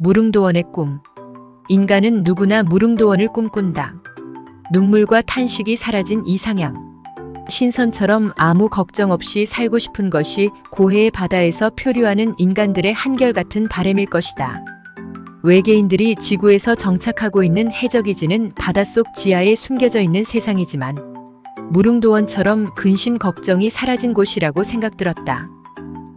무릉도원의 꿈. 인간은 누구나 무릉도원을 꿈꾼다. 눈물과 탄식이 사라진 이상향. 신선처럼 아무 걱정 없이 살고 싶은 것이 고해의 바다에서 표류하는 인간들의 한결같은 바람일 것이다. 외계인들이 지구에서 정착하고 있는 해적이지는 바닷속 지하에 숨겨져 있는 세상이지만 무릉도원처럼 근심 걱정이 사라진 곳이라고 생각들었다.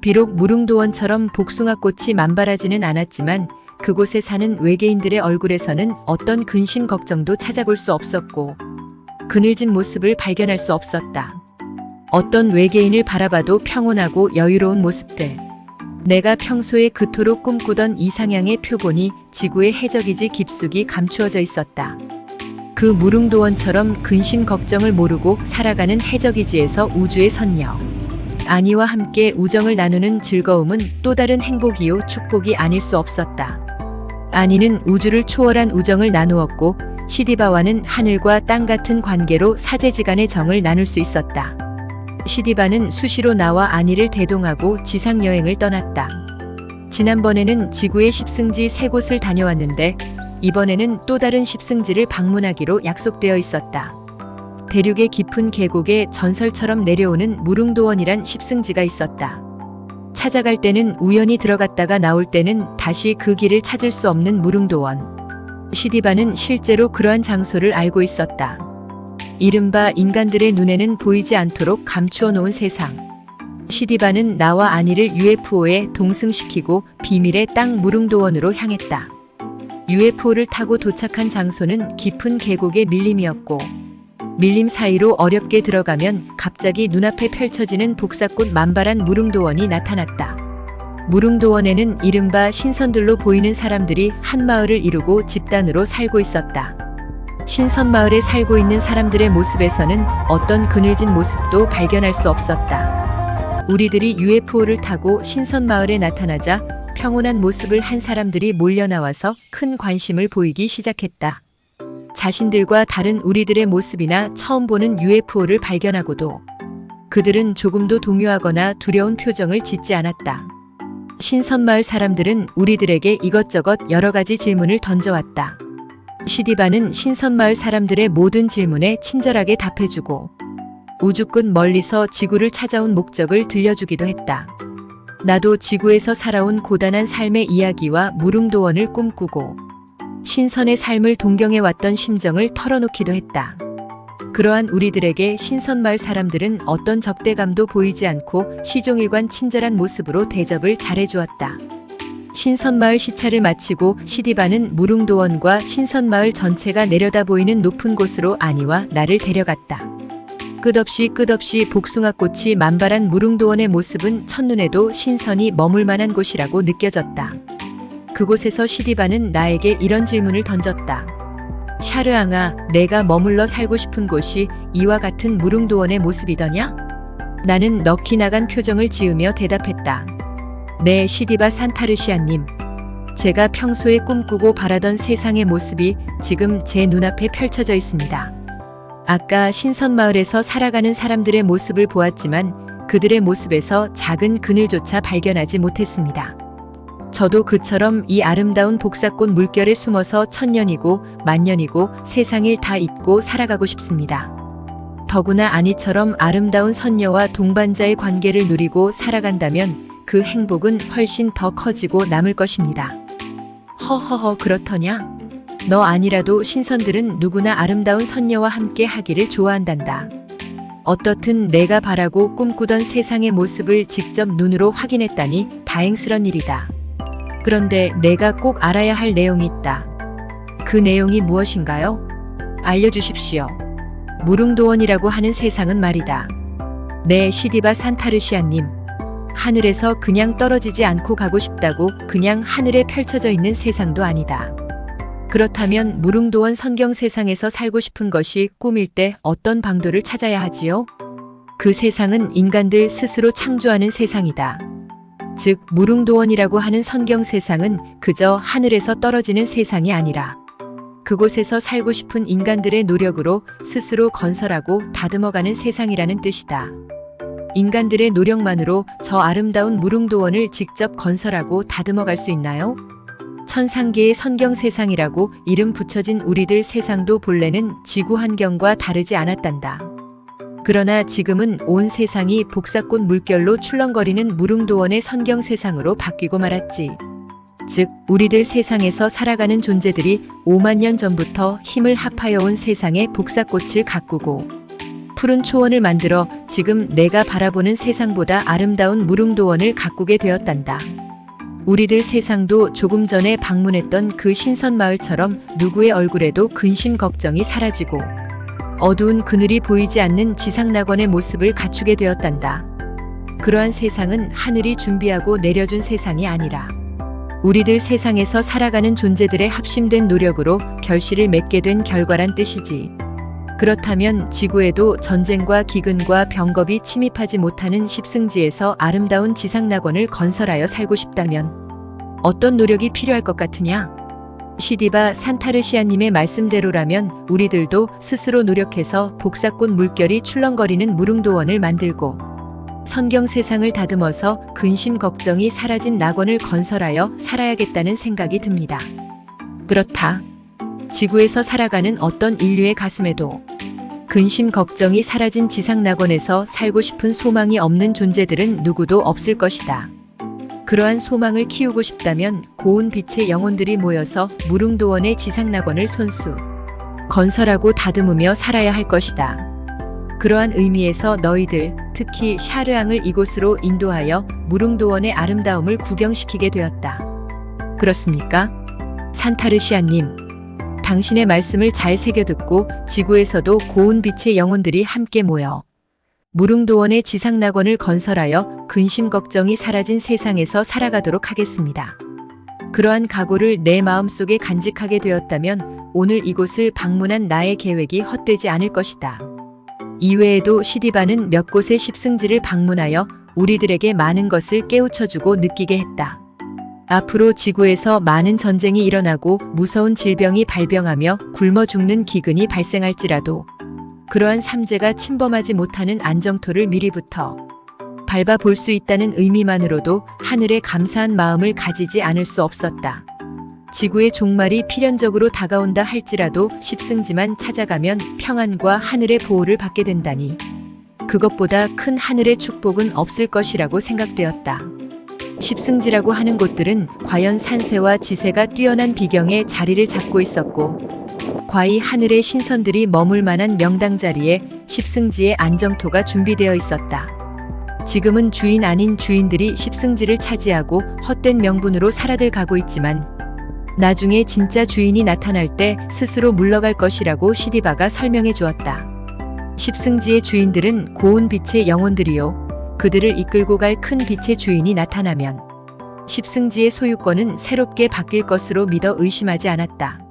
비록 무릉도원처럼 복숭아꽃이 만발하지는 않았지만 그곳에 사는 외계인들의 얼굴에서는 어떤 근심 걱정도 찾아볼 수 없었고 그늘진 모습을 발견할 수 없었다. 어떤 외계인을 바라봐도 평온하고 여유로운 모습들. 내가 평소에 그토록 꿈꾸던 이상향의 표본이 지구의 해적이지 깊숙이 감추어져 있었다. 그 무릉도원처럼 근심 걱정을 모르고 살아가는 해적이지에서 우주의 선녀. 아니와 함께 우정을 나누는 즐거움은 또 다른 행복이요 축복이 아닐 수 없었다. 아니는 우주를 초월한 우정을 나누었고 시디바와는 하늘과 땅 같은 관계로 사제지간의 정을 나눌 수 있었다. 시디바는 수시로 나와 아니를 대동하고 지상여행을 떠났다. 지난번에는 지구의 십승지 3곳을 다녀왔는데 이번에는 또 다른 십승지를 방문하기로 약속되어 있었다. 대륙의 깊은 계곡에 전설처럼 내려오는 무릉도원이란 십승지가 있었다. 찾아갈 때는 우연히 들어갔다가 나올 때는 다시 그 길을 찾을 수 없는 무릉도원. 시디바는 실제로 그러한 장소를 알고 있었다. 이른바 인간들의 눈에는 보이지 않도록 감추어 놓은 세상. 시디바는 나와 아니를 UFO에 동승시키고 비밀의 땅 무릉도원으로 향했다. UFO를 타고 도착한 장소는 깊은 계곡의 밀림이었고 밀림 사이로 어렵게 들어가면 갑자기 눈앞에 펼쳐지는 복사꽃 만발한 무릉도원이 나타났다. 무릉도원에는 이른바 신선들로 보이는 사람들이 한 마을을 이루고 집단으로 살고 있었다. 신선마을에 살고 있는 사람들의 모습에서는 어떤 그늘진 모습도 발견할 수 없었다. 우리들이 UFO를 타고 신선마을에 나타나자 평온한 모습을 한 사람들이 몰려나와서 큰 관심을 보이기 시작했다. 자신들과 다른 우리들의 모습이나 처음 보는 UFO를 발견하고도 그들은 조금도 동요하거나 두려운 표정을 짓지 않았다. 신선마을 사람들은 우리들에게 이것저것 여러 가지 질문을 던져왔다. 시디바는 신선마을 사람들의 모든 질문에 친절하게 답해주고 우주 끝 멀리서 지구를 찾아온 목적을 들려주기도 했다. 나도 지구에서 살아온 고단한 삶의 이야기와 무릉도원을 꿈꾸고 신선의 삶을 동경해왔던 심정을 털어놓기도 했다. 그러한 우리들에게 신선마을 사람들은 어떤 적대감도 보이지 않고 시종일관 친절한 모습으로 대접을 잘해주었다. 신선마을 시차를 마치고 시디바는 무릉도원과 신선마을 전체가 내려다 보이는 높은 곳으로 아니와 나를 데려갔다. 끝없이 복숭아꽃이 만발한 무릉도원의 모습은 첫눈에도 신선이 머물 만한 곳이라고 느껴졌다. 그곳에서 시디바는 나에게 이런 질문을 던졌다. 샤르앙아, 내가 머물러 살고 싶은 곳이 이와 같은 무릉도원의 모습이더냐? 나는 넋이 나간 표정을 지으며 대답했다. 네, 시디바 산타르시아님. 제가 평소에 꿈꾸고 바라던 세상의 모습이 지금 제 눈앞에 펼쳐져 있습니다. 아까 신선마을에서 살아가는 사람들의 모습을 보았지만 그들의 모습에서 작은 그늘조차 발견하지 못했습니다. 저도 그처럼 이 아름다운 복사꽃 물결에 숨어서 천년이고 만년이고 세상을 다 잊고 살아가고 싶습니다. 더구나 아니처럼 아름다운 선녀와 동반자의 관계를 누리고 살아간다면 그 행복은 훨씬 더 커지고 남을 것입니다. 허허허, 그렇더냐? 너 아니라도 신선들은 누구나 아름다운 선녀와 함께 하기를 좋아한단다. 어떻든 내가 바라고 꿈꾸던 세상의 모습을 직접 눈으로 확인했다니 다행스런 일이다. 그런데 내가 꼭 알아야 할 내용이 있다. 그 내용이 무엇인가요? 알려주십시오. 무릉도원이라고 하는 세상은 말이다. 네, 시디바 산타르시아님. 하늘에서 그냥 떨어지지 않고 가고 싶다고 그냥 하늘에 펼쳐져 있는 세상도 아니다. 그렇다면 무릉도원 선경 세상에서 살고 싶은 것이 꿈일 때 어떤 방도를 찾아야 하지요? 그 세상은 인간들 스스로 창조하는 세상이다. 즉 무릉도원이라고 하는 선경 세상은 그저 하늘에서 떨어지는 세상이 아니라 그곳에서 살고 싶은 인간들의 노력으로 스스로 건설하고 다듬어가는 세상이라는 뜻이다. 인간들의 노력만으로 저 아름다운 무릉도원을 직접 건설하고 다듬어갈 수 있나요? 천상계의 선경 세상이라고 이름 붙여진 우리들 세상도 본래는 지구 환경과 다르지 않았단다. 그러나 지금은 온 세상이 복사꽃 물결로 출렁거리는 무릉도원의 선경 세상으로 바뀌고 말았지. 즉, 우리들 세상에서 살아가는 존재들이 5만 년 전부터 힘을 합하여 온 세상의 복사꽃을 가꾸고 푸른 초원을 만들어 지금 내가 바라보는 세상보다 아름다운 무릉도원을 가꾸게 되었단다. 우리들 세상도 조금 전에 방문했던 그 신선마을처럼 누구의 얼굴에도 근심 걱정이 사라지고 어두운 그늘이 보이지 않는 지상낙원의 모습을 갖추게 되었단다. 그러한 세상은 하늘이 준비하고 내려준 세상이 아니라 우리들 세상에서 살아가는 존재들의 합심된 노력으로 결실을 맺게 된 결과란 뜻이지. 그렇다면 지구에도 전쟁과 기근과 병겁이 침입하지 못하는 십승지에서 아름다운 지상낙원을 건설하여 살고 싶다면 어떤 노력이 필요할 것 같으냐? 시디바 산타르시아님의 말씀대로라면 우리들도 스스로 노력해서 복사꽃 물결이 출렁거리는 무릉도원을 만들고 선경 세상을 다듬어서 근심 걱정이 사라진 낙원을 건설하여 살아야겠다는 생각이 듭니다. 그렇다. 지구에서 살아가는 어떤 인류의 가슴에도 근심 걱정이 사라진 지상 낙원에서 살고 싶은 소망이 없는 존재들은 누구도 없을 것이다. 그러한 소망을 키우고 싶다면 고운 빛의 영혼들이 모여서 무릉도원의 지상 낙원을 손수 건설하고 다듬으며 살아야 할 것이다. 그러한 의미에서 너희들, 특히 샤르앙을 이곳으로 인도하여 무릉도원의 아름다움을 구경시키게 되었다. 그렇습니까? 산타르시아님, 당신의 말씀을 잘 새겨듣고 지구에서도 고운 빛의 영혼들이 함께 모여 무릉도원의 지상낙원을 건설하여 근심 걱정이 사라진 세상에서 살아가도록 하겠습니다. 그러한 각오를 내 마음속에 간직하게 되었다면 오늘 이곳을 방문한 나의 계획이 헛되지 않을 것이다. 이외에도 시디바는 몇 곳의 십승지를 방문하여 우리들에게 많은 것을 깨우쳐주고 느끼게 했다. 앞으로 지구에서 많은 전쟁이 일어나고 무서운 질병이 발병하며 굶어 죽는 기근이 발생할지라도 그러한 삼재가 침범하지 못하는 안정토를 미리부터 밟아볼 수 있다는 의미만으로도 하늘에 감사한 마음을 가지지 않을 수 없었다. 지구의 종말이 필연적으로 다가온다 할지라도 십승지만 찾아가면 평안과 하늘의 보호를 받게 된다니 그것보다 큰 하늘의 축복은 없을 것이라고 생각되었다. 십승지라고 하는 곳들은 과연 산세와 지세가 뛰어난 비경에 자리를 잡고 있었고 과히 하늘의 신선들이 머물 만한 명당 자리에 십승지의 안정토가 준비되어 있었다. 지금은 주인 아닌 주인들이 십승지를 차지하고 헛된 명분으로 살아들 가고 있지만 나중에 진짜 주인이 나타날 때 스스로 물러갈 것이라고 시디바가 설명해 주었다. 십승지의 주인들은 고운 빛의 영혼들이요. 그들을 이끌고 갈 큰 빛의 주인이 나타나면 십승지의 소유권은 새롭게 바뀔 것으로 믿어 의심하지 않았다.